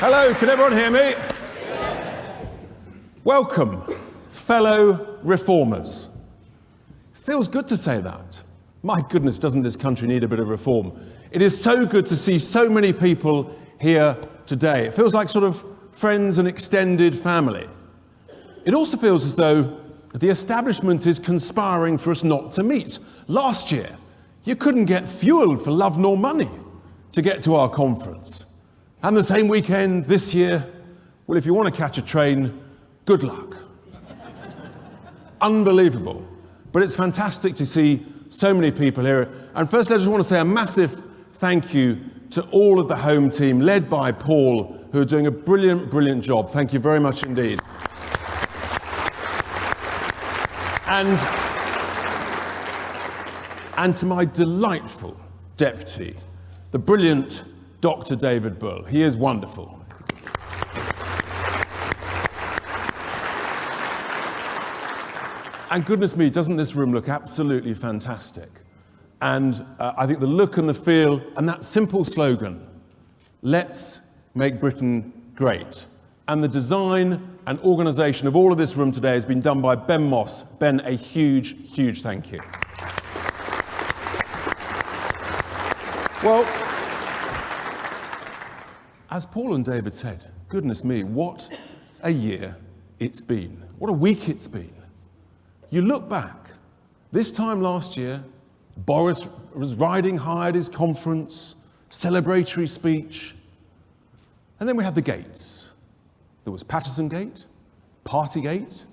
Hello, can everyone hear me? Welcome, fellow reformers. Feels good to say that. My goodness, doesn't this country need a bit of reform? It is so good to see so many people here today. It feels like sort of friends and extended family. It also feels as though the establishment is conspiring for us not to meet. Last year, you couldn't get fuel for love nor money to get to our conference. And the same weekend this year, well, if you want to catch a train, good luck. Unbelievable. But it's fantastic to see so many people here. And firstly, I just want to say a massive thank you to all of the home team, led by Paul, who are doing a brilliant, brilliant job. Thank you very much indeed. And to my delightful deputy, the brilliant Dr. David Bull. He is wonderful. And goodness me, doesn't this room look absolutely fantastic? And I think the look and the feel and that simple slogan, let's make Britain great. And the design and organisation of all of this room today has been done by Ben Moss. Ben, a huge, huge thank you. Well, as Paul and David said, goodness me, what a year it's been. What a week it's been. You look back, this time last year, Boris was riding high at his conference, celebratory speech, and then we had the gates. There was Patterson Gate, Partygate,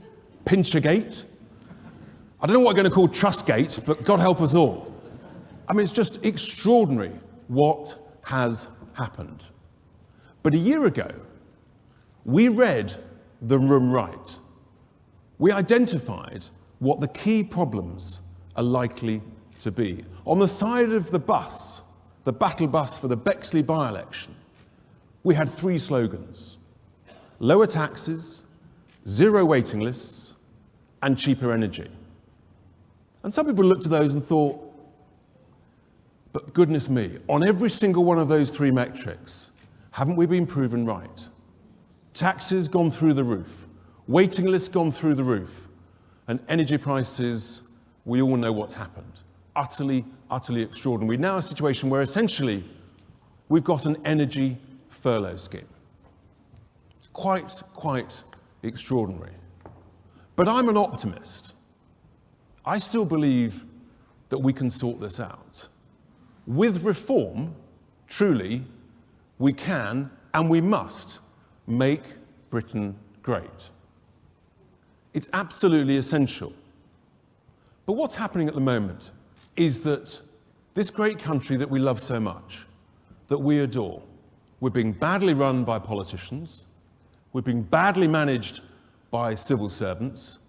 Pinchergate. I don't know what we're going to call Trustgate, but God help us all. I mean, it's just extraordinary what has happened. But a year ago, we read the room right. We identified what the key problems are likely to be. On the side of the bus, the battle bus for the Bexley by-election, we had three slogans: lower taxes, zero waiting lists, and cheaper energy. And some people looked at those and thought, but goodness me, on every single one of those three metrics, haven't we been proven right? Taxes gone through the roof, waiting lists gone through the roof, and energy prices, we all know what's happened. Utterly, utterly extraordinary. We're now in a situation where essentially we've got an energy furlough scheme. It's quite extraordinary. But I'm an optimist. I still believe that we can sort this out. With reform, truly, we can and we must make Britain great. It's absolutely essential. But what's happening at the moment is that this great country that we love so much, that we adore, we're being badly run by politicians, we're being badly managed by civil servants,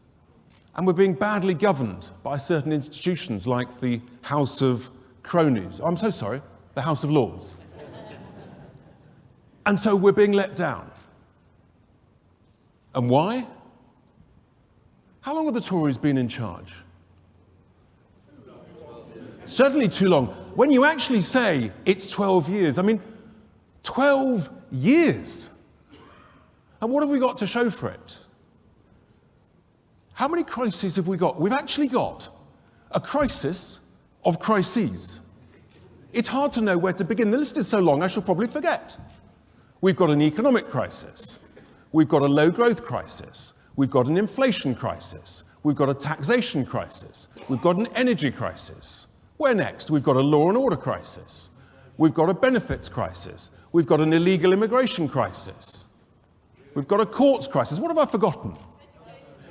and we're being badly governed by certain institutions like the House of Cronies. Oh, I'm so sorry, the House of Lords. And so we're being let down. And why? How long have the Tories been in charge? Certainly too long. When you actually say it's 12 years, I mean, 12 years. And what have we got to show for it? How many crises have we got? We've actually got a crisis of crises. It's hard to know where to begin. The list is so long, I shall probably forget. We've got an economic crisis. We've got a low growth crisis. We've got an inflation crisis. We've got a taxation crisis. We've got an energy crisis. Where next? We've got a law and order crisis. We've got a benefits crisis. We've got an illegal immigration crisis. We've got a courts crisis. What have I forgotten?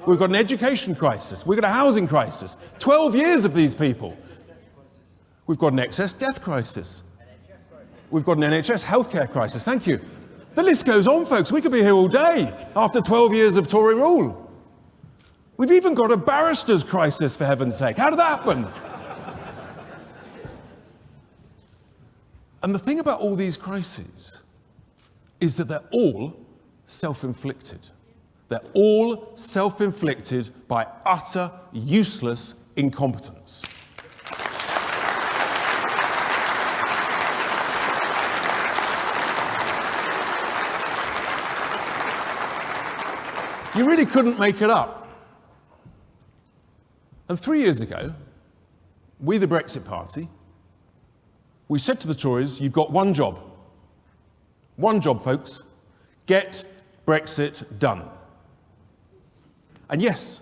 We've got an education crisis. We've got a housing crisis. 12 years of these people. We've got an excess death crisis. We've got an NHS healthcare crisis. Thank you. The list goes on, folks. We could be here all day after 12 years of Tory rule. We've even got a barrister's crisis, for heaven's sake. How did that happen? And the thing about all these crises is that they're all self-inflicted. They're all self-inflicted by utter, useless incompetence. You really couldn't make it up. And 3 years ago, we, the Brexit Party, we said to the Tories, you've got one job. One job, folks. Get Brexit done. And yes,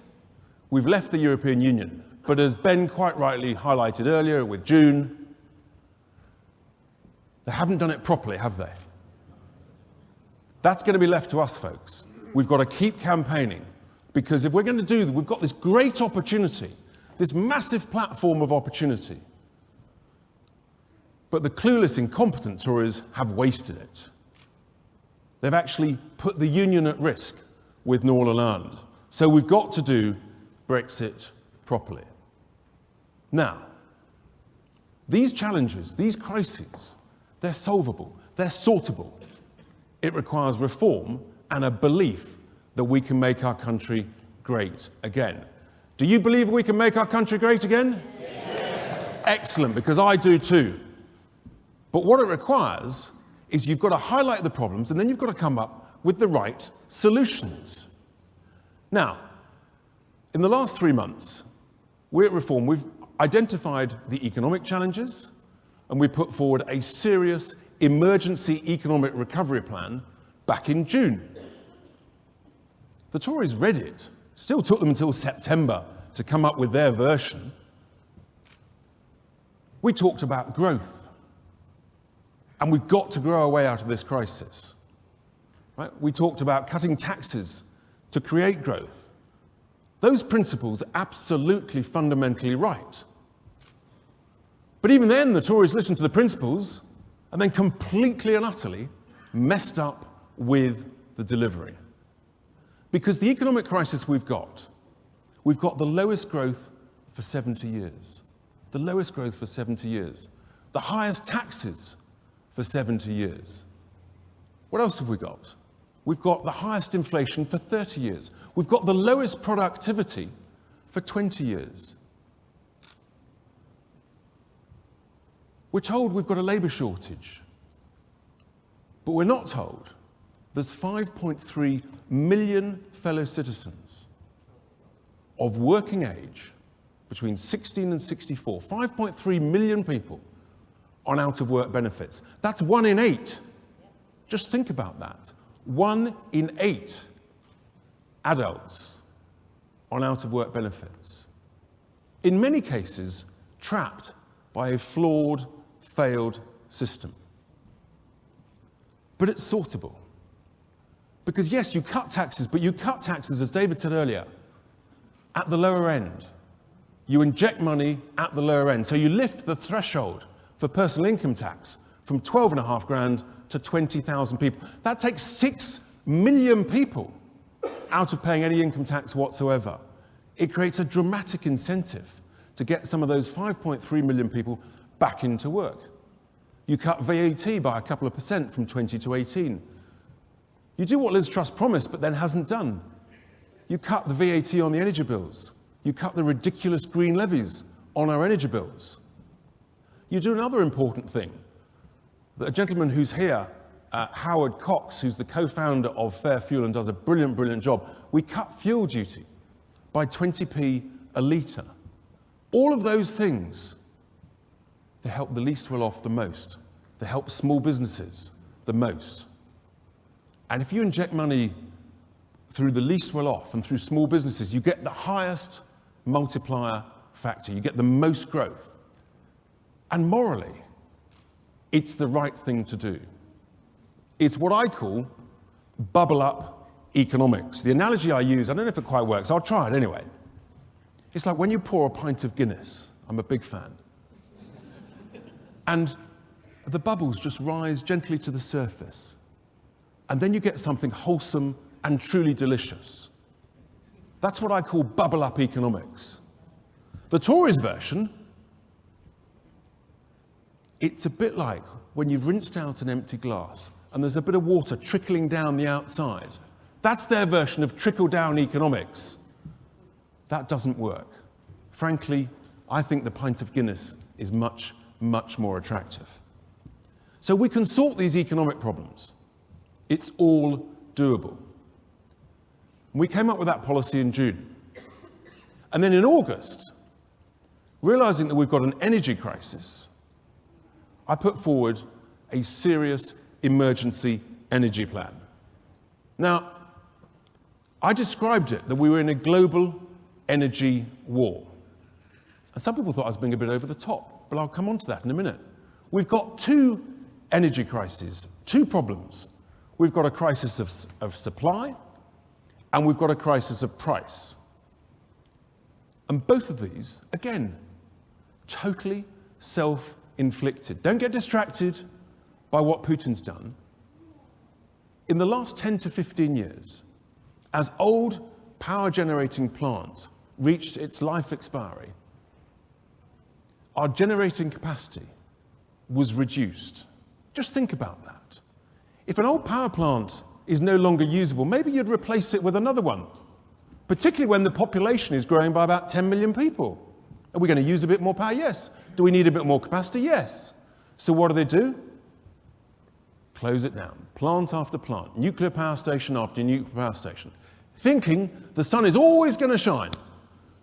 we've left the European Union. But as Ben quite rightly highlighted earlier with June, they haven't done it properly, have they? That's going to be left to us, folks. We've got to keep campaigning, because if we're going to do that, we've got this great opportunity, this massive platform of opportunity. But the clueless, incompetent Tories have wasted it. They've actually put the union at risk with Northern Ireland. So we've got to do Brexit properly. Now, these challenges, these crises, they're solvable, they're sortable. It requires reform and a belief that we can make our country great again. Do you believe we can make our country great again? Yes. Excellent, because I do too. But what it requires is you've got to highlight the problems, and then you've got to come up with the right solutions. Now, in the last 3 months, we at Reform, we've identified the economic challenges, and we put forward a serious emergency economic recovery plan back in June. The Tories read it. Still took them until September to come up with their version. We talked about growth. And we've got to grow our way out of this crisis. Right? We talked about cutting taxes to create growth. Those principles are absolutely fundamentally right. But even then, the Tories listened to the principles and then completely and utterly messed up with the delivery. Because the economic crisis we've got the lowest growth for 70 years. The lowest growth for 70 years. The highest taxes for 70 years. What else have we got? We've got the highest inflation for 30 years. We've got the lowest productivity for 20 years. We're told we've got a labour shortage. But we're not told there's 5.3 million fellow citizens of working age between 16 and 64, 5.3 million people on out-of-work benefits. That's 1 in 8. Just think about that. 1 in 8 adults on out-of-work benefits. In many cases, trapped by a flawed, failed system. But it's sortable. Because yes, you cut taxes, but you cut taxes, as David said earlier, at the lower end. You inject money at the lower end. So you lift the threshold for personal income tax from 12.5 grand to 20,000 people. That takes 6 million people out of paying any income tax whatsoever. It creates a dramatic incentive to get some of those 5.3 million people back into work. You cut VAT by a couple of % from 20 to 18. You do what Liz Truss promised but then hasn't done. You cut the VAT on the energy bills. You cut the ridiculous green levies on our energy bills. You do another important thing. A gentleman who's here, Howard Cox, who's the co-founder of Fair Fuel and does a brilliant, brilliant job. We cut fuel duty by 20p a litre. All of those things, they help the least well off the most. They help small businesses the most. And if you inject money through the least well off and through small businesses, you get the highest multiplier factor. You get the most growth. And morally, it's the right thing to do. It's what I call bubble up economics. The analogy I use, I don't know if it quite works, I'll try it anyway. It's like when you pour a pint of Guinness. I'm a big fan. And the bubbles just rise gently to the surface. And then you get something wholesome and truly delicious. That's what I call bubble up economics. The Tories version, it's a bit like when you've rinsed out an empty glass and there's a bit of water trickling down the outside. That's their version of trickle-down economics. That doesn't work. Frankly, I think the pint of Guinness is much, much more attractive. So we can sort these economic problems. It's all doable. We came up with that policy in June. And then in August, realizing that we've got an energy crisis, I put forward a serious emergency energy plan. Now, I described it that we were in a global energy war. And some people thought I was being a bit over the top, but I'll come on to that in a minute. We've got two energy crises, two problems. We've got a crisis of supply, and we've got a crisis of price. And both of these, again, totally self-inflicted. Don't get distracted by what Putin's done. In the last 10 to 15 years, as old power-generating plant reached its life expiry, our generating capacity was reduced. Just think about that. If an old power plant is no longer usable, maybe you'd replace it with another one, particularly when the population is growing by about 10 million people. Are we going to use a bit more power? Yes. Do we need a bit more capacity? Yes. So what do? Close it down. Plant after plant, nuclear power station after nuclear power station, thinking the sun is always going to shine,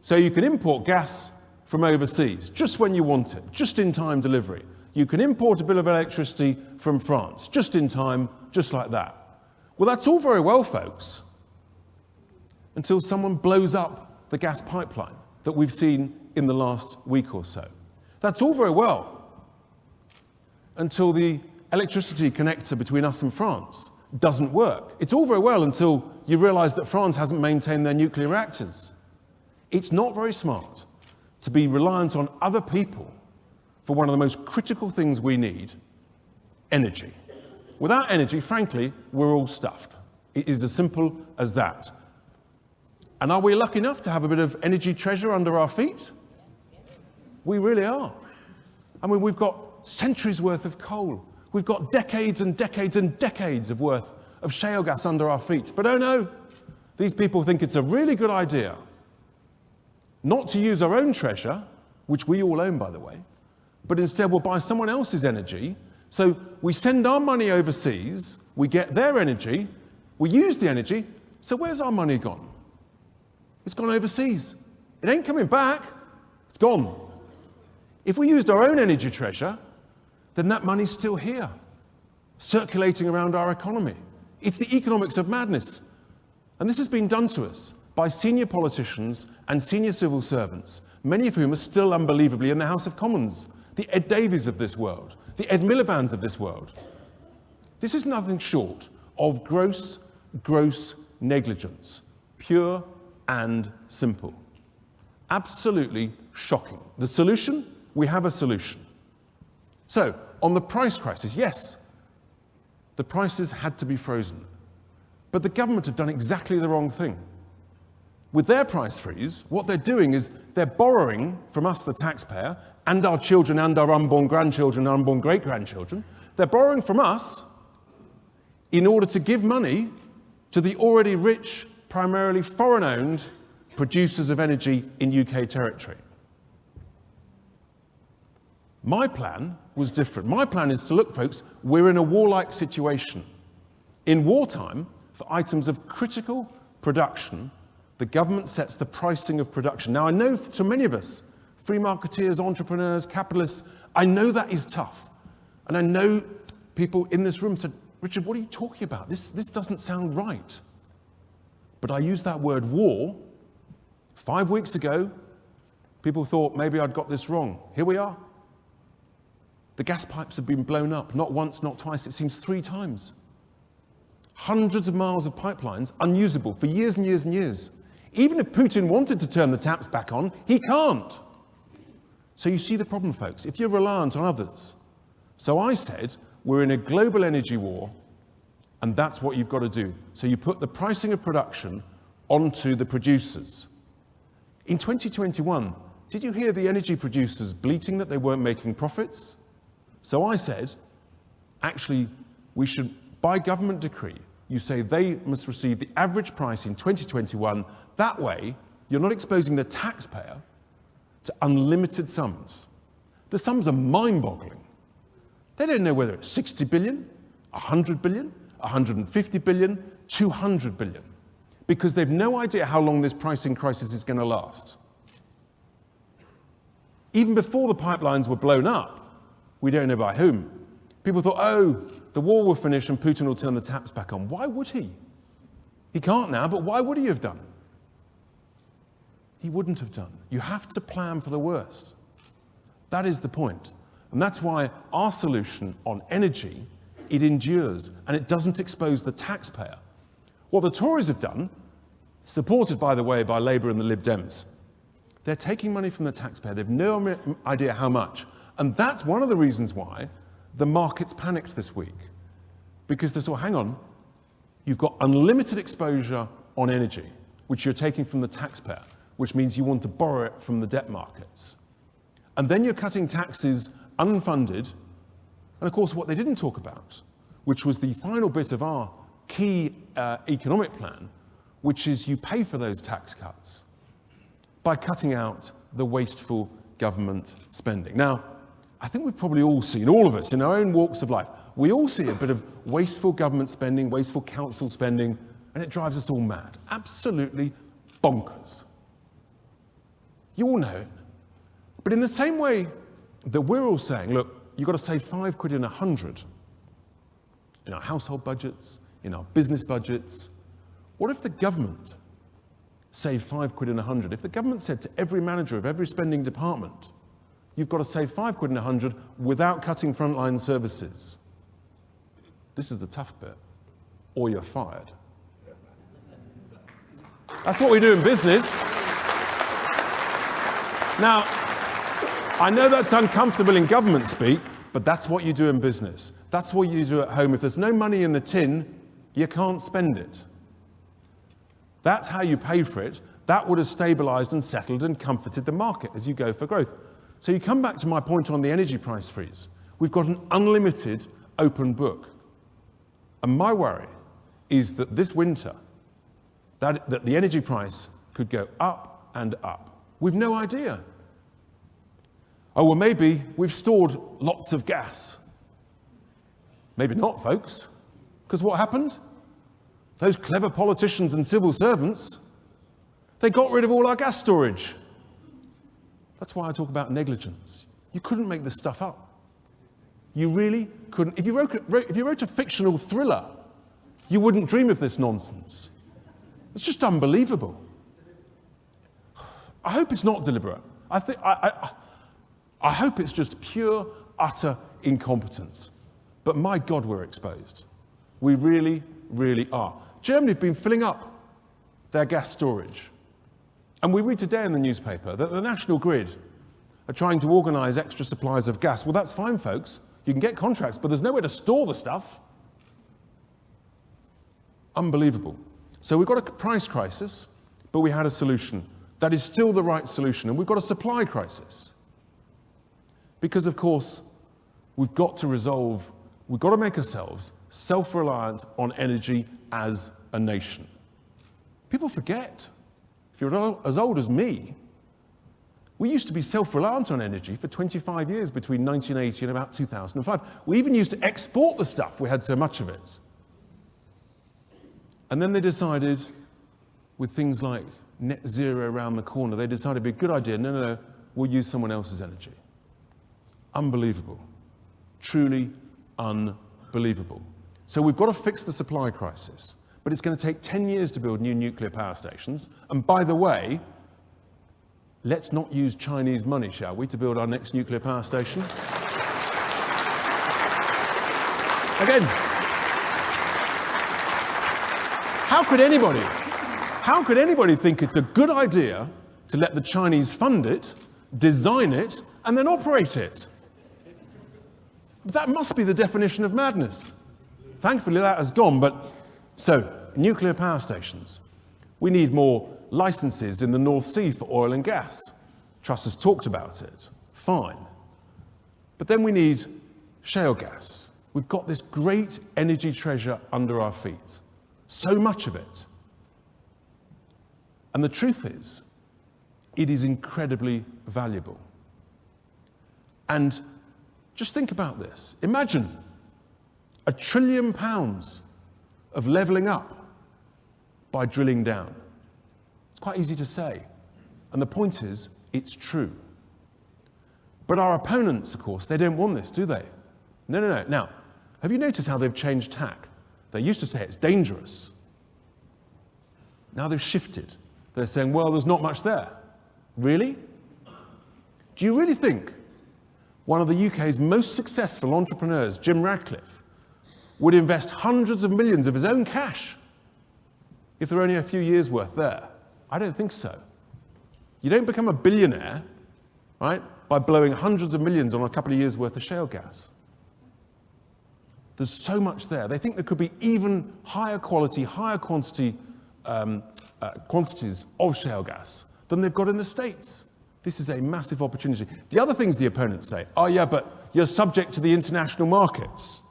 so you can import gas from overseas, just when you want it, just-in-time delivery. You can import a bill of electricity from France, just in time, just like that. Well, that's all very well, folks, until someone blows up the gas pipeline that we've seen in the last week or so. That's all very well until the electricity connector between us and France doesn't work. It's all very well until you realize that France hasn't maintained their nuclear reactors. It's not very smart to be reliant on other people for one of the most critical things we need, energy. Without energy, frankly, we're all stuffed. It is as simple as that. And are we lucky enough to have a bit of energy treasure under our feet? We really are. I mean, we've got centuries worth of coal. We've got decades and decades and decades of worth of shale gas under our feet. But oh no, these people think it's a really good idea not to use our own treasure, which we all own, by the way, but instead we'll buy someone else's energy. So we send our money overseas, we get their energy, we use the energy, so where's our money gone? It's gone overseas. It ain't coming back, it's gone. If we used our own energy treasure, then that money's still here, circulating around our economy. It's the economics of madness. And this has been done to us by senior politicians and senior civil servants, many of whom are still unbelievably in the House of Commons, the Ed Davies of this world, the Ed Miliband's of this world. This is nothing short of gross negligence, pure and simple. Absolutely shocking. The solution? We have a solution. So, on the price crisis, yes, the prices had to be frozen. But the government have done exactly the wrong thing. With their price freeze, what they're doing is they're borrowing from us, the taxpayer, and our children and our unborn grandchildren and unborn great-grandchildren. They're borrowing from us in order to give money to the already rich, primarily foreign-owned producers of energy in UK territory. My plan was different. My plan is to look, folks, we're in a warlike situation. In wartime, for items of critical production, the government sets the pricing of production. Now, I know to many of us, free marketeers, entrepreneurs, capitalists, I know that is tough. And I know people in this room said, Richard, what are you talking about? This doesn't sound right. But I used that word war 5 weeks ago. People thought maybe I'd got this wrong. Here we are. The gas pipes have been blown up, not once, not twice, it seems 3 times. Hundreds of miles of pipelines unusable for years and years and years. Even if Putin wanted to turn the taps back on, he can't. So you see the problem, folks, if you're reliant on others. So I said, we're in a global energy war, and that's what you've got to do. So you put the pricing of production onto the producers. In 2021, did you hear the energy producers bleating that they weren't making profits? So I said, actually, we should, by government decree, you say they must receive the average price in 2021. That way, you're not exposing the taxpayer to unlimited sums. The sums are mind-boggling. They don't know whether it's 60 billion, 100 billion, 150 billion, 200 billion. because they've no idea how long this pricing crisis is going to last. Even before the pipelines were blown up, we don't know by whom, people thought, oh, the war will finish and Putin will turn the taps back on. Why would he? He can't now, but why would he have done? He wouldn't have done. You have to plan for the worst. That is the point. And that's why our solution on energy, it endures and it doesn't expose the taxpayer. What the Tories have done, supported, by the way, by Labour and the Lib Dems, they're taking money from the taxpayer. They've no idea how much. And that's one of the reasons why the markets panicked this week. Because they saw, hang on, you've got unlimited exposure on energy, which you're taking from the taxpayer, which means you want to borrow it from the debt markets. And then you're cutting taxes unfunded. And of course, what they didn't talk about, which was the final bit of our key economic plan, which is you pay for those tax cuts by cutting out the wasteful government spending. Now, I think we've probably all seen, all of us in our own walks of life, we all see a bit of wasteful government spending, wasteful council spending, and it drives us all mad. Absolutely bonkers. You all know it. But in the same way that we're all saying, look, you've got to save £5 in 100 in our household budgets, in our business budgets, what if the government saved £5 in 100? If the government said to every manager of every spending department, you've got to save £5 in 100 without cutting frontline services. This is the tough bit, or you're fired. That's what we do in business. Now, I know that's uncomfortable in government speak, but that's what you do in business. That's what you do at home. If there's no money in the tin, you can't spend it. That's how you pay for it. That would have stabilized and settled and comforted the market as you go for growth. So you come back to my point on the energy price freeze. We've got an unlimited open book. And my worry is that this winter, that the energy price could go up and up. We've no idea. Oh, well, maybe we've stored lots of gas. Maybe not, folks. Because what happened? Those clever politicians and civil servants, they got rid of all our gas storage. That's why I talk about negligence. You couldn't make this stuff up. You really couldn't. If you wrote a fictional thriller, you wouldn't dream of this nonsense. It's just unbelievable. I hope it's not deliberate. I hope it's just pure, utter incompetence. But my God, we're exposed. We really, really are. Germany have been filling up their gas storage. And we read today in the newspaper that the National Grid are trying to organise extra supplies of gas. Well, that's fine, folks. You can get contracts, but there's nowhere to store the stuff. Unbelievable. So we've got a price crisis, but we had a solution. That is still the right solution. And we've got a supply crisis. Because, of course, we've got to make ourselves self-reliant on energy as a nation. People forget. If you're as old as me, we used to be self-reliant on energy for 25 years between 1980 and about 2005. We even used to export the stuff, we had so much of it. And then they decided, with things like net zero around the corner, they decided it'd be a good idea, no, we'll use someone else's energy. Unbelievable. Truly unbelievable. So we've got to fix the supply crisis, but it's going to take 10 years to build new nuclear power stations. And by the way, let's not use Chinese money, shall we, to build our next nuclear power station? Again, how could anybody think it's a good idea to let the Chinese fund it, design it, and then operate it? That must be the definition of madness. Thankfully, that has gone, but so, nuclear power stations. We need more licenses in the North Sea for oil and gas. Truss has talked about it. Fine. But then we need shale gas. We've got this great energy treasure under our feet. So much of it. And the truth is, it is incredibly valuable. And just think about this. Imagine £1 trillion of levelling up by drilling down. It's quite easy to say. And the point is, it's true. But our opponents, of course, they don't want this, do they? No, no, no. Now, have you noticed how they've changed tack? They used to say it's dangerous. Now they've shifted. They're saying, well, there's not much there. Really? Do you really think one of the UK's most successful entrepreneurs, Jim Ratcliffe, would invest hundreds of millions of his own cash if there were only a few years' worth there? I don't think so. You don't become a billionaire, right, by blowing hundreds of millions on a couple of years' worth of shale gas. There's so much there. They think there could be even higher quality, higher quantity quantities of shale gas than they've got in the States. This is a massive opportunity. The other things the opponents say, oh yeah, but you're subject to the international markets.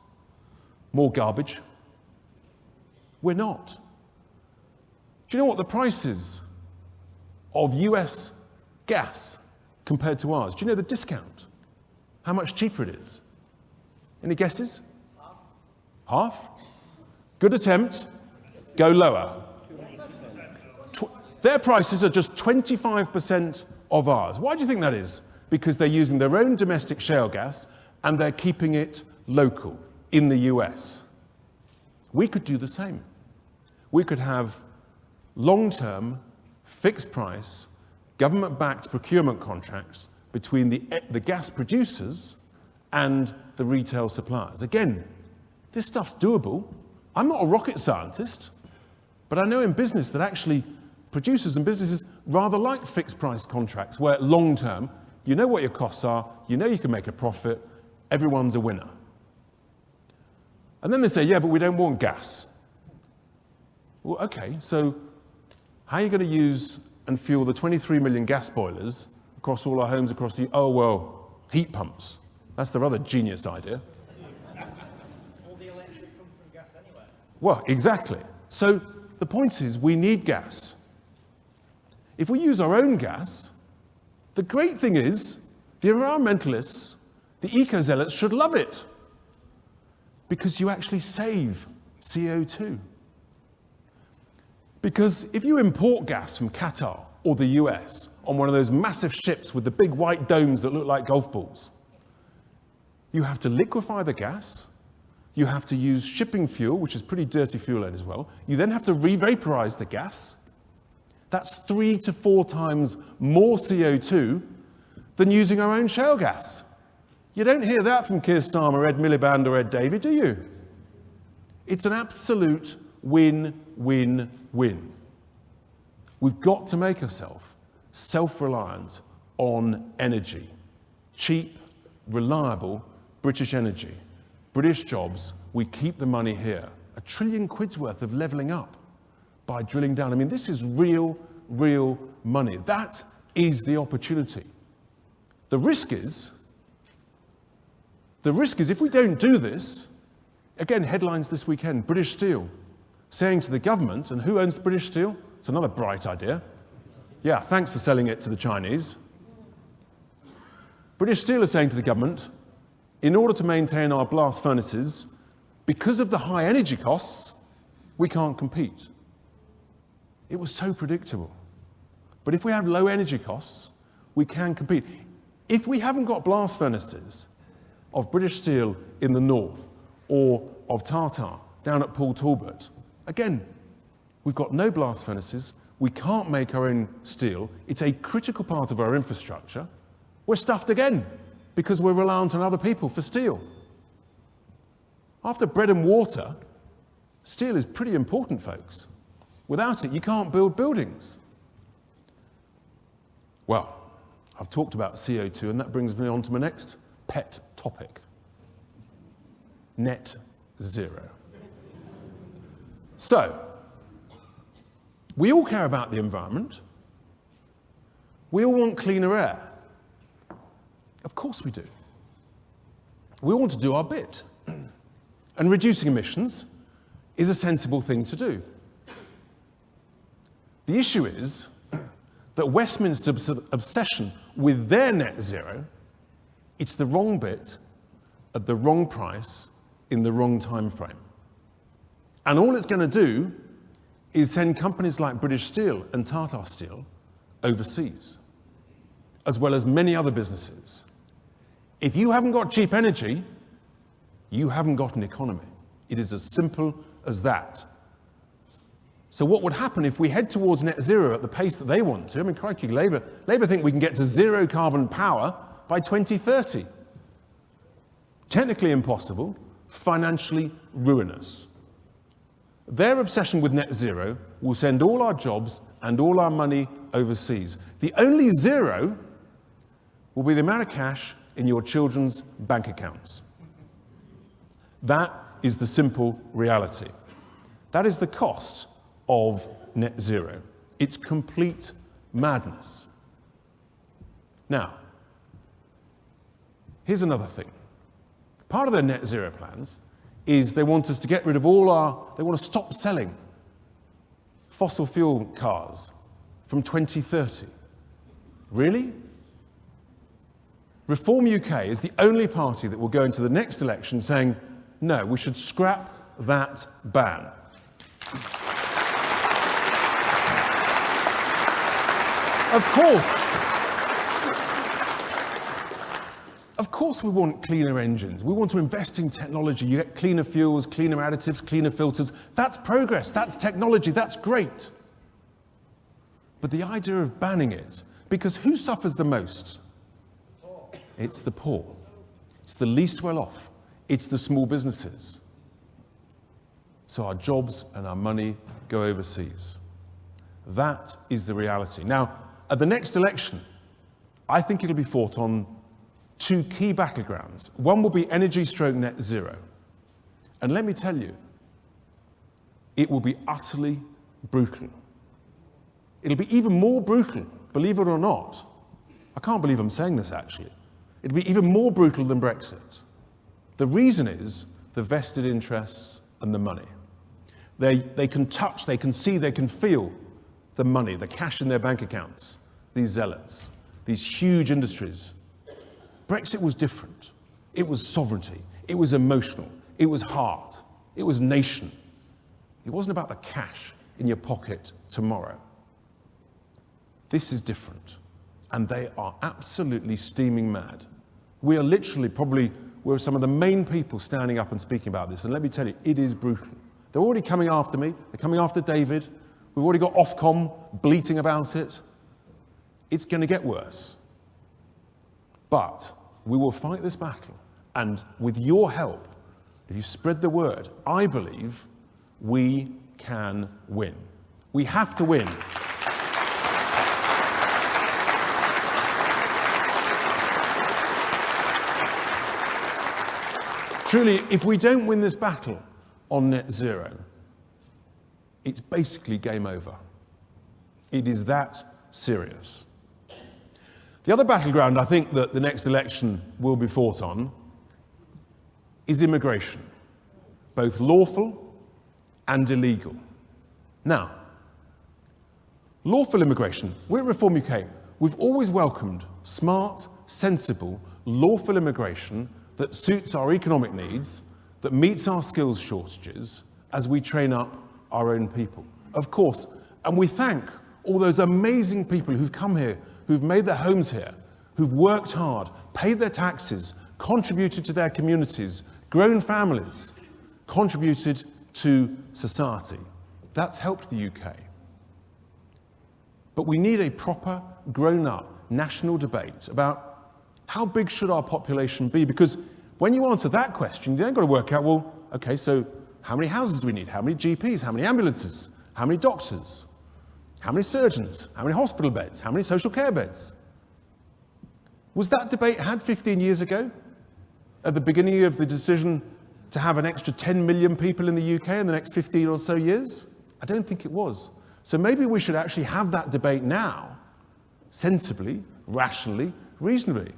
More garbage. We're not. Do you know what the price is of US gas compared to ours? Do you know the discount? How much cheaper it is? Any guesses? Half? Good attempt. Go lower. Their prices are just 25% of ours. Why do you think that is? Because they're using their own domestic shale gas and they're keeping it local in the US. We could do the same. We could have long-term, fixed-price, government-backed procurement contracts between the gas producers and the retail suppliers. Again, this stuff's doable. I'm not a rocket scientist, but I know in business that actually producers and businesses rather like fixed-price contracts where long-term, you know what your costs are, you know you can make a profit, everyone's a winner. And then they say, yeah, but we don't want gas. Well, okay, so how are you going to use and fuel the 23 million gas boilers across all our homes across the... Oh, well, heat pumps. That's their other genius idea. All the electric comes from gas anyway. Well, exactly. So the point is we need gas. If we use our own gas, the great thing is the environmentalists, the eco-zealots should love it because you actually save CO2. Because if you import gas from Qatar or the US on one of those massive ships with the big white domes that look like golf balls, you have to liquefy the gas, you have to use shipping fuel, which is pretty dirty fuel as well, you then have to re-vaporize the gas. That's 3 to 4 times more CO2 than using our own shale gas. You don't hear that from Keir Starmer, Ed Miliband or Ed Davey, do you? It's an absolute win-win-win. We've got to make ourselves self-reliant on energy. Cheap, reliable British energy. British jobs, we keep the money here. £1 trillion worth of levelling up by drilling down. I mean, this is real money. That is the opportunity. The risk is if we don't do this, again, headlines this weekend, British Steel saying to the government, and who owns British Steel? It's another bright idea. Yeah, thanks for selling it to the Chinese. British Steel is saying to the government, in order to maintain our blast furnaces, because of the high energy costs, we can't compete. It was so predictable. But if we have low energy costs, we can compete. If we haven't got blast furnaces of British Steel in the north or of Tata down at Paul Talbot, again, we've got no blast furnaces, we can't make our own steel, it's a critical part of our infrastructure, we're stuffed again because we're reliant on other people for steel. After bread and water, steel is pretty important, folks. Without it, you can't build buildings. Well, I've talked about CO2, and that brings me on to my next pet topic. Net zero. So, we all care about the environment. We all want cleaner air. Of course we do. We all want to do our bit. And reducing emissions is a sensible thing to do. The issue is that Westminster's obsession with their net zero, it's the wrong bit at the wrong price in the wrong time frame. And all it's going to do is send companies like British Steel and Tata Steel overseas, as well as many other businesses. If you haven't got cheap energy, you haven't got an economy. It is as simple as that. So what would happen if we head towards net zero at the pace that they want to? I mean, crikey, Labour think we can get to zero carbon power by 2030. Technically impossible, financially ruinous. Their obsession with net zero will send all our jobs and all our money overseas. The only zero will be the amount of cash in your children's bank accounts. That is the simple reality. That is the cost of net zero. It's complete madness. Now, here's another thing. Part of their net zero plans is they want us to get rid of they want to stop selling fossil fuel cars from 2030. Really? Reform UK is the only party that will go into the next election saying, no, we should scrap that ban. Of course we want cleaner engines. We want to invest in technology. You get cleaner fuels, cleaner additives, cleaner filters. That's progress, that's technology, that's great. But the idea of banning it, because who suffers the most? It's the poor. It's the least well off. It's the small businesses. So our jobs and our money go overseas. That is the reality. Now, at the next election, I think it'll be fought on two key battlegrounds. One will be energy stroke net zero. And let me tell you, it will be utterly brutal. It'll be even more brutal, believe it or not. I can't believe I'm saying this actually. It'll be even more brutal than Brexit. The reason is the vested interests and the money. They can touch, they can see, they can feel the money, the cash in their bank accounts, these zealots, these huge industries. Brexit was different. It was sovereignty. It was emotional. It was heart. It was nation. It wasn't about the cash in your pocket tomorrow. This is different. And they are absolutely steaming mad. We are literally we're some of the main people standing up and speaking about this. And let me tell you, it is brutal. They're already coming after me. They're coming after David. We've already got Ofcom bleating about it. It's going to get worse. But we will fight this battle. And with your help, if you spread the word, I believe we can win. We have to win. Truly, if we don't win this battle on net zero, it's basically game over. It is that serious. The other battleground I think that the next election will be fought on is immigration, both lawful and illegal. Now, lawful immigration, we're at Reform UK, we've always welcomed smart, sensible, lawful immigration that suits our economic needs, that meets our skills shortages as we train up our own people. Of course, and we thank all those amazing people who've come here, who've made their homes here, who've worked hard, paid their taxes, contributed to their communities, grown families, contributed to society. That's helped the UK. But we need a proper, grown-up national debate about how big should our population be? Because when you answer that question, you then got to work out, well, okay, so how many houses do we need? How many GPs? How many ambulances? How many doctors? How many surgeons? How many hospital beds? How many social care beds? Was that debate had 15 years ago? At the beginning of the decision to have an extra 10 million people in the UK in the next 15 or so years? I don't think it was. So maybe we should actually have that debate now, sensibly, rationally, reasonably.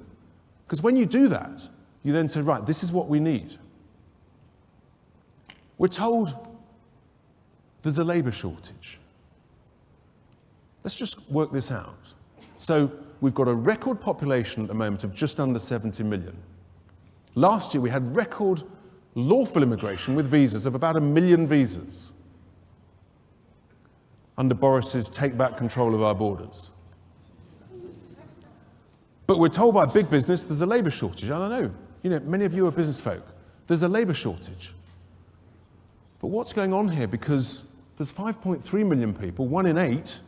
Because when you do that, you then say, right, this is what we need. We're told there's a labour shortage. Let's just work this out. So we've got a record population at the moment of just under 70 million. Last year we had record lawful immigration with visas of about 1 million visas. under Boris's take back control of our borders. But we're told by big business there's a labour shortage. And I know, many of you are business folk. There's a labour shortage. But what's going on here? Because there's 5.3 million people, 1 in 8,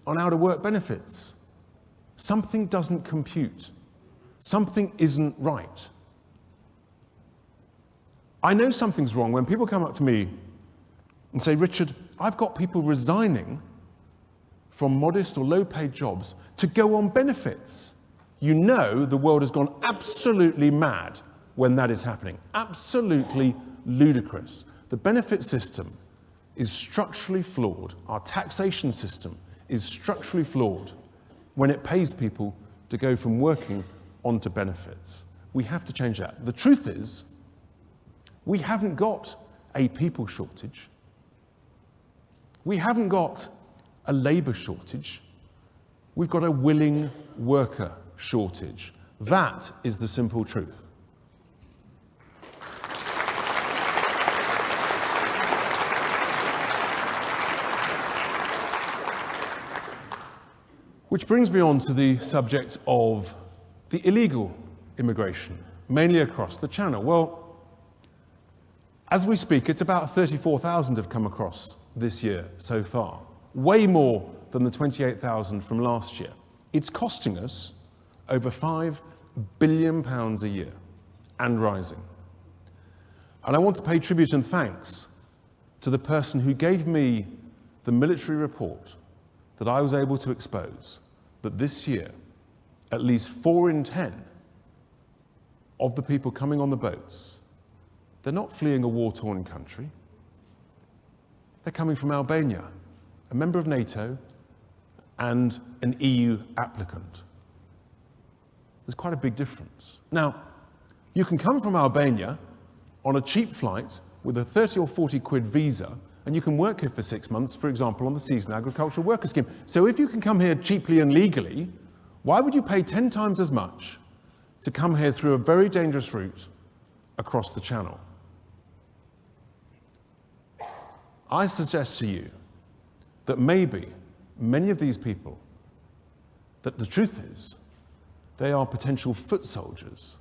on out-of-work benefits. Something doesn't compute. Something isn't right. I know something's wrong when people come up to me and say, Richard, I've got people resigning from modest or low-paid jobs to go on benefits. You know the world has gone absolutely mad when that is happening. Absolutely ludicrous. The benefit system is structurally flawed. Our taxation system is structurally flawed when it pays people to go from working onto benefits. We have to change that. The truth is, we haven't got a people shortage. We haven't got a labour shortage. We've got a willing worker shortage. That is the simple truth. Which brings me on to the subject of the illegal immigration, mainly across the Channel. Well, as we speak, it's about 34,000 have come across this year so far, way more than the 28,000 from last year. It's costing us over £5 billion a year, and rising. And I want to pay tribute and thanks to the person who gave me the military report that I was able to expose that this year, at least 4 in 10 of the people coming on the boats, they're not fleeing a war-torn country. They're coming from Albania, a member of NATO and an EU applicant. There's quite a big difference. Now, you can come from Albania on a cheap flight with a 30 or 40 quid visa, and you can work here for 6 months, for example, on the Seasonal Agricultural Worker Scheme. So if you can come here cheaply and legally, why would you pay 10 times as much to come here through a very dangerous route across the Channel? I suggest to you that maybe many of these people, that the truth is, they are potential foot soldiers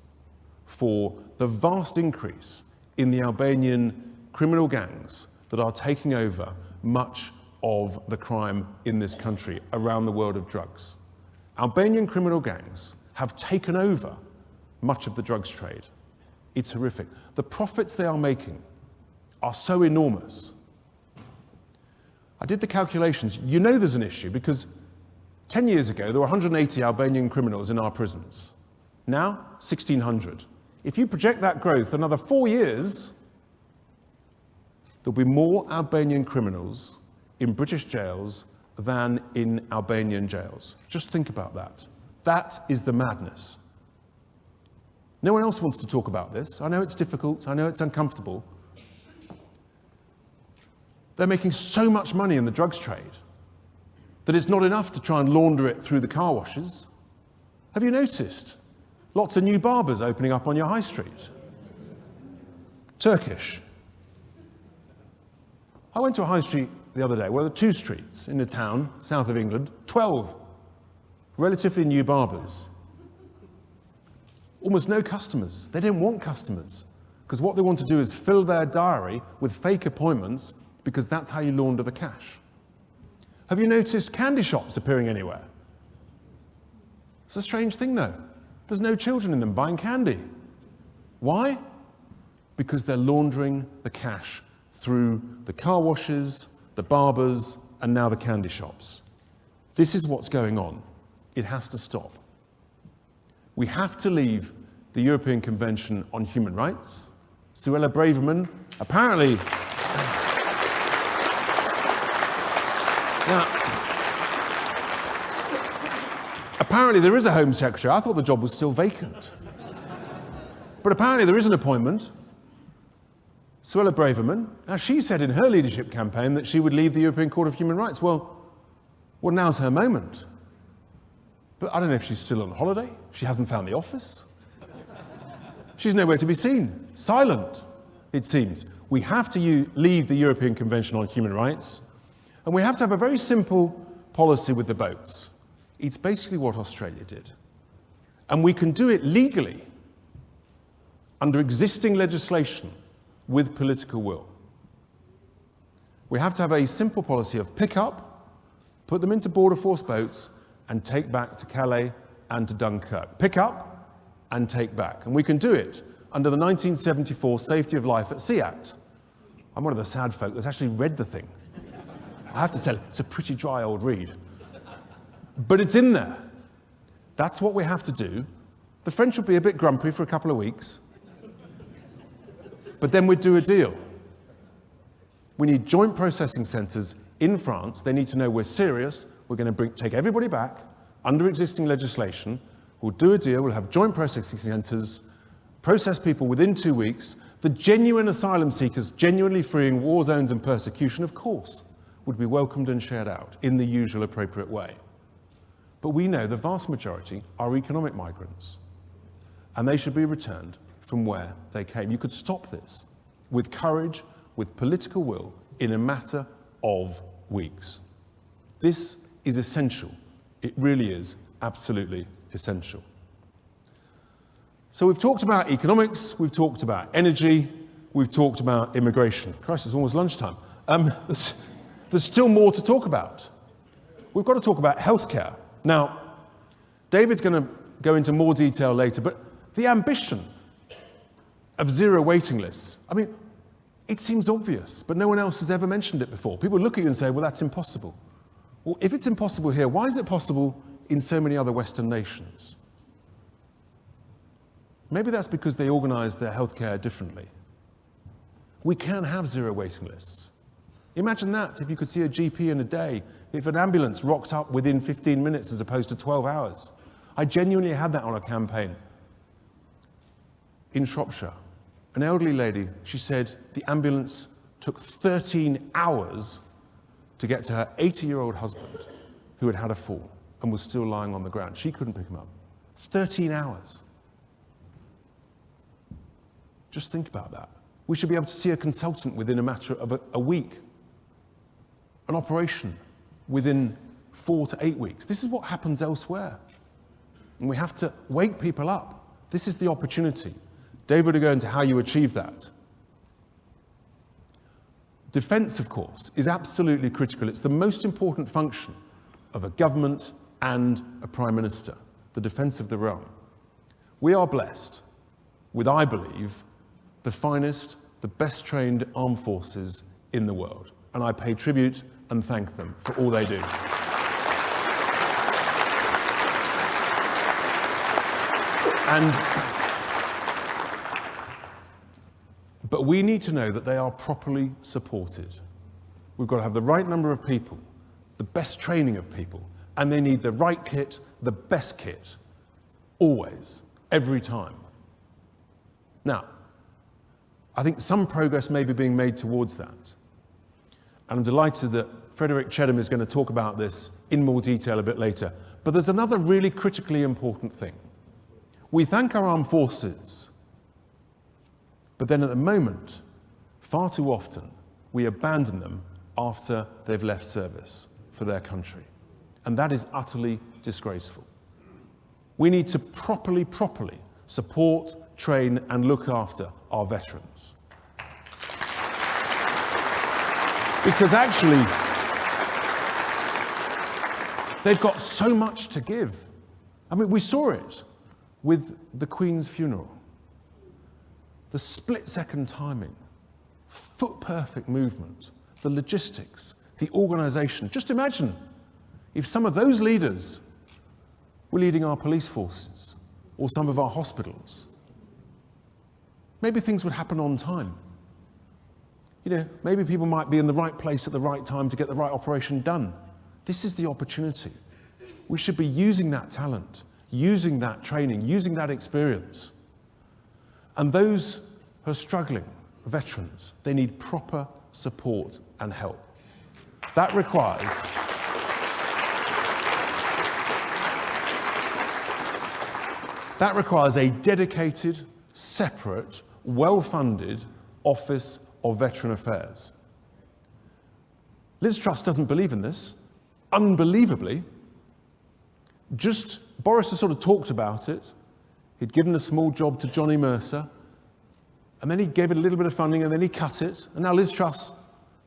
for the vast increase in the Albanian criminal gangs that are taking over much of the crime in this country around the world of drugs. Albanian criminal gangs have taken over much of the drugs trade. It's horrific. The profits they are making are so enormous. I did the calculations. You know there's an issue because 10 years ago, there were 180 Albanian criminals in our prisons. Now, 1,600. If you project that growth another 4 years, there'll be more Albanian criminals in British jails than in Albanian jails. Just think about that. That is the madness. No one else wants to talk about this. I know it's difficult. I know it's uncomfortable. They're making so much money in the drugs trade that it's not enough to try and launder it through the car washes. Have you noticed? Lots of new barbers opening up on your high street. Turkish. I went to a high street the other day, well, there are 2 streets in a town south of England, 12 relatively new barbers. Almost no customers. They didn't want customers because what they want to do is fill their diary with fake appointments because that's how you launder the cash. Have you noticed candy shops appearing anywhere? It's a strange thing, though. There's no children in them buying candy. Why? Because they're laundering the cash through the car washes, the barbers, and now the candy shops. This is what's going on. It has to stop. We have to leave the European Convention on Human Rights. Suella Braverman, apparently... Now, apparently there is a Home Secretary. I thought the job was still vacant. But apparently there is an appointment. Suella Braverman. Now, she said in her leadership campaign that she would leave the European Court of Human Rights. Well, now's her moment. But I don't know if she's still on holiday. She hasn't found the office. She's nowhere to be seen. Silent, it seems. We have to leave the European Convention on Human Rights. And we have to have a very simple policy with the boats. It's basically what Australia did. And we can do it legally under existing legislation with political will. We have to have a simple policy of pick up, put them into border force boats, and take back to Calais and to Dunkirk. Pick up and take back. And we can do it under the 1974 Safety of Life at Sea Act. I'm one of the sad folk that's actually read the thing. I have to tell you, it's a pretty dry old read. But it's in there. That's what we have to do. The French will be a bit grumpy for a couple of weeks. But then we'd do a deal. We need joint processing centres in France. They need to know we're serious. We're going to take everybody back under existing legislation. We'll do a deal. We'll have joint processing centres, process people within 2 weeks. The genuine asylum seekers, genuinely fleeing war zones and persecution, of course, would be welcomed and shared out in the usual appropriate way. But we know the vast majority are economic migrants, and they should be returned from where they came. You could stop this with courage, with political will, in a matter of weeks. This is essential. It really is absolutely essential. So we've talked about economics, we've talked about energy, we've talked about immigration. Christ, it's almost lunchtime. There's still more to talk about. We've got to talk about healthcare. Now, David's going to go into more detail later, but the ambition of zero waiting lists, I mean, it seems obvious, but no one else has ever mentioned it before. People look at you and say, well, that's impossible. Well, if it's impossible here, why is it possible in so many other Western nations? Maybe that's because they organise their healthcare differently. We can have zero waiting lists. Imagine that, if you could see a GP in a day, if an ambulance rocked up within 15 minutes as opposed to 12 hours. I genuinely had that on a campaign in Shropshire. An elderly lady, she said the ambulance took 13 hours to get to her 80-year-old husband who had had a fall and was still lying on the ground. She couldn't pick him up. 13 hours. Just think about that. We should be able to see a consultant within a matter of a week. An operation within 4 to 8 weeks. This is what happens elsewhere. And we have to wake people up. This is the opportunity. David will go into how you achieve that. Defence, of course, is absolutely critical. It's the most important function of a government and a prime minister, the defence of the realm. We are blessed with, I believe, the finest, the best trained armed forces in the world. And I pay tribute and thank them for all they do. But we need to know that they are properly supported. We've got to have the right number of people, the best training of people, and they need the right kit, the best kit, always, every time. Now, I think some progress may be being made towards that. And I'm delighted that Frederick Chedham is going to talk about this in more detail a bit later. But there's another really critically important thing. We thank our armed forces, but then at the moment, far too often, we abandon them after they've left service for their country. And that is utterly disgraceful. We need to properly support, train, and look after our veterans. Because actually, they've got so much to give. I mean, we saw it with the Queen's funeral. The split-second timing, foot-perfect movement, the logistics, the organisation. Just imagine if some of those leaders were leading our police forces or some of our hospitals. Maybe things would happen on time. You know, maybe people might be in the right place at the right time to get the right operation done. This is the opportunity. We should be using that talent, using that training, using that experience. And those who are struggling, veterans, they need proper support and help. That requires a dedicated, separate, well-funded Office of Veteran Affairs. Liz Truss doesn't believe in this. Unbelievably, Boris has sort of talked about it. He'd given a small job to Johnny Mercer, and then he gave it a little bit of funding, and then he cut it, and now Liz Truss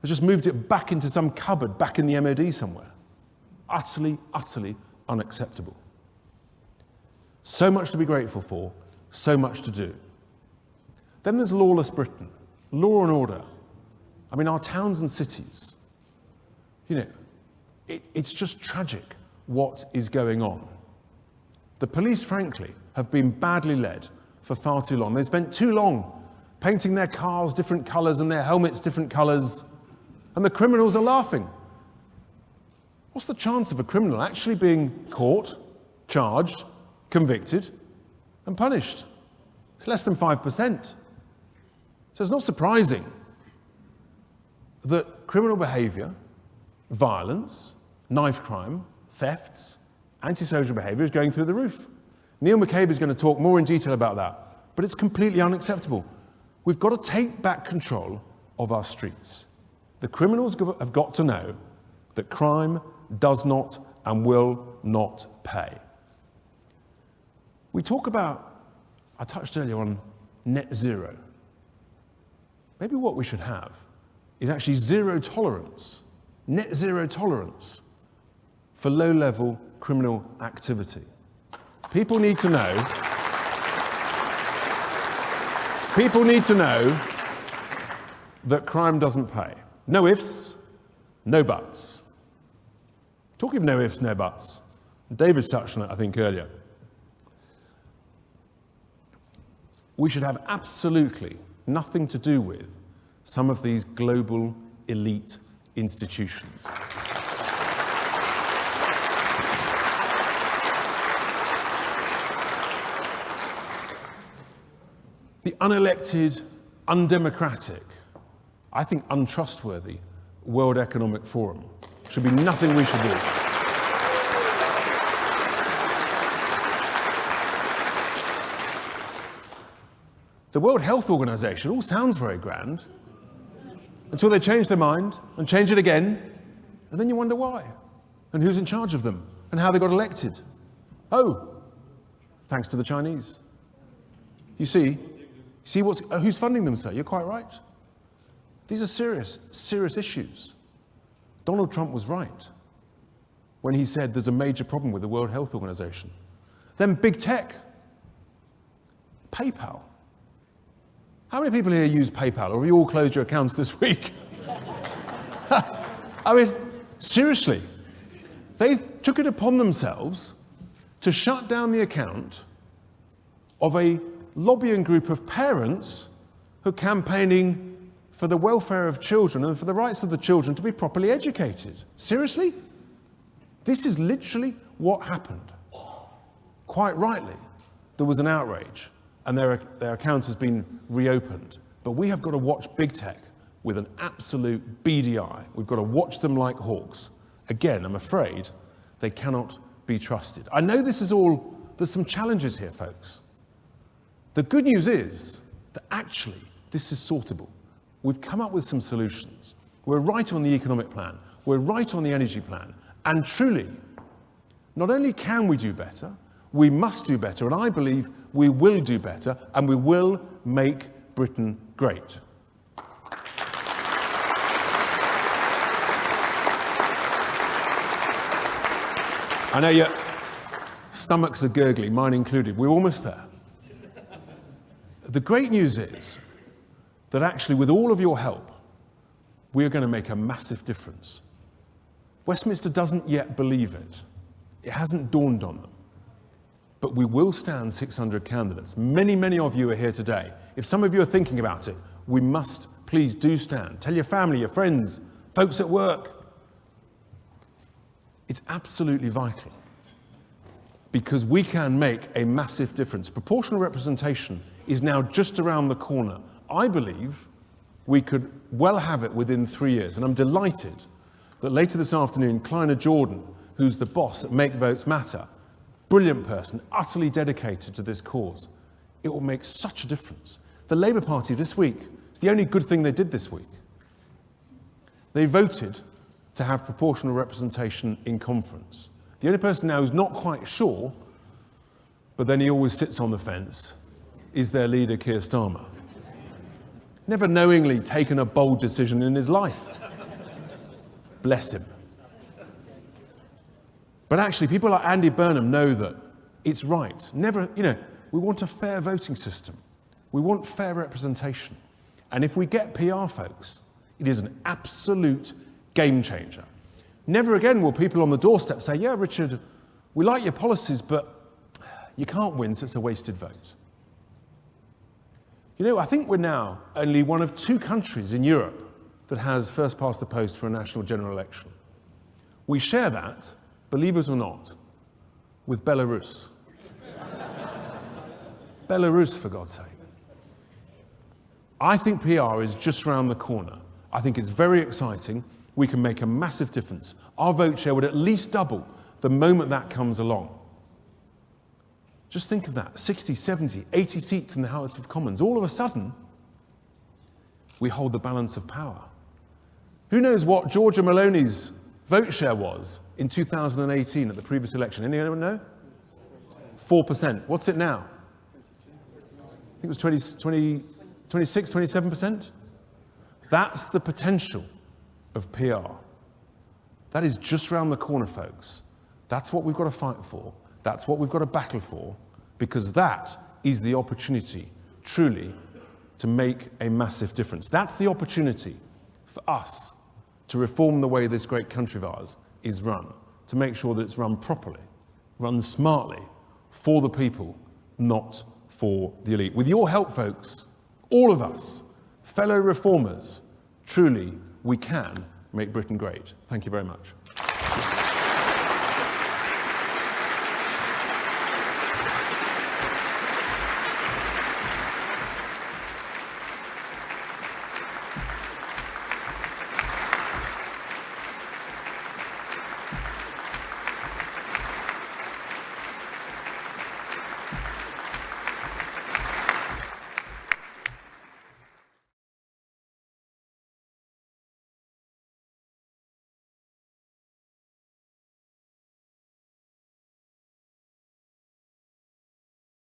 has just moved it back into some cupboard back in the MOD somewhere. Utterly, utterly unacceptable. So much to be grateful for, so much to do. Then there's lawless Britain, law and order. I mean, our towns and cities, it's just tragic what is going on. The police, frankly, have been badly led for far too long. They spent too long painting their cars different colours and their helmets different colours, and the criminals are laughing. What's the chance of a criminal actually being caught, charged, convicted, and punished? It's less than 5%. So it's not surprising that criminal behaviour, violence, knife crime, thefts, antisocial behaviour is going through the roof. Neil McCabe is going to talk more in detail about that, but it's completely unacceptable. We've got to take back control of our streets. The criminals have got to know that crime does not and will not pay. We talk about, I touched earlier on net zero. Maybe what we should have is actually zero tolerance, net zero tolerance for low-level criminal activity. People need to know that crime doesn't pay. No ifs, no buts. Talking of no ifs, no buts, David touched on it, I think, earlier. We should have absolutely nothing to do with some of these global elite institutions. The unelected, undemocratic, I think untrustworthy World Economic Forum should be nothing we should do. The World Health Organization all sounds very grand until they change their mind and change it again, and then you wonder why, and who's in charge of them, and how they got elected. Oh, thanks to the Chinese. You see who's funding them, sir? You're quite right. These are serious, serious issues. Donald Trump was right when he said there's a major problem with the World Health Organization. Then big tech, PayPal. How many people here use PayPal, or have you all closed your accounts this week? I mean, seriously, they took it upon themselves to shut down the account of a lobbying group of parents who are campaigning for the welfare of children and for the rights of the children to be properly educated. Seriously? This is literally what happened. Quite rightly, there was an outrage, and their account has been reopened. But we have got to watch big tech with an absolute beady eye. We've got to watch them like hawks. Again, I'm afraid they cannot be trusted. I know this is all, there's some challenges here, folks. The good news is that actually this is sortable. We've come up with some solutions. We're right on the economic plan. We're right on the energy plan. And truly, not only can we do better, we must do better. And I believe we will do better, and we will make Britain great. I know your stomachs are gurgling, mine included. We're almost there. The great news is that actually, with all of your help, we are going to make a massive difference. Westminster doesn't yet believe it. It hasn't dawned on them. But we will stand 600 candidates. Many, many of you are here today. If some of you are thinking about it, we must, please do stand. Tell your family, your friends, folks at work. It's absolutely vital, because we can make a massive difference. Proportional representation is now just around the corner. I believe we could well have it within 3 years, and I'm delighted that later this afternoon, Kleiner Jordan, who's the boss at Make Votes Matter, brilliant person, utterly dedicated to this cause, it will make such a difference. The Labour Party this week, it's the only good thing they did this week. They voted to have proportional representation in conference. The only person now who's not quite sure, but then he always sits on the fence, is their leader, Keir Starmer. Never knowingly taken a bold decision in his life. Bless him. But actually, people like Andy Burnham know that it's right. Never, we want a fair voting system. We want fair representation. And if we get PR folks, it is an absolute game changer. Never again will people on the doorstep say, yeah, Richard, we like your policies, but you can't win, so it's a wasted vote. I think we're now only one of 2 countries in Europe that has first past the post for a national general election. We share that, believe it or not, with Belarus. Belarus, for God's sake. I think PR is just around the corner. I think it's very exciting. We can make a massive difference. Our vote share would at least double the moment that comes along. Just think of that, 60, 70, 80 seats in the House of Commons. All of a sudden, we hold the balance of power. Who knows what Giorgia Meloni's vote share was in 2018 at the previous election? Anyone know? 4%. What's it now? I think it was 26, 27%. That's the potential of PR. That is just around the corner, folks. That's what we've got to fight for. That's what we've got to battle for, because that is the opportunity, truly, to make a massive difference. That's the opportunity for us to reform the way this great country of ours is run, to make sure that it's run properly, run smartly, for the people, not for the elite. With your help, folks, all of us, fellow reformers, truly, we can make Britain great. Thank you very much.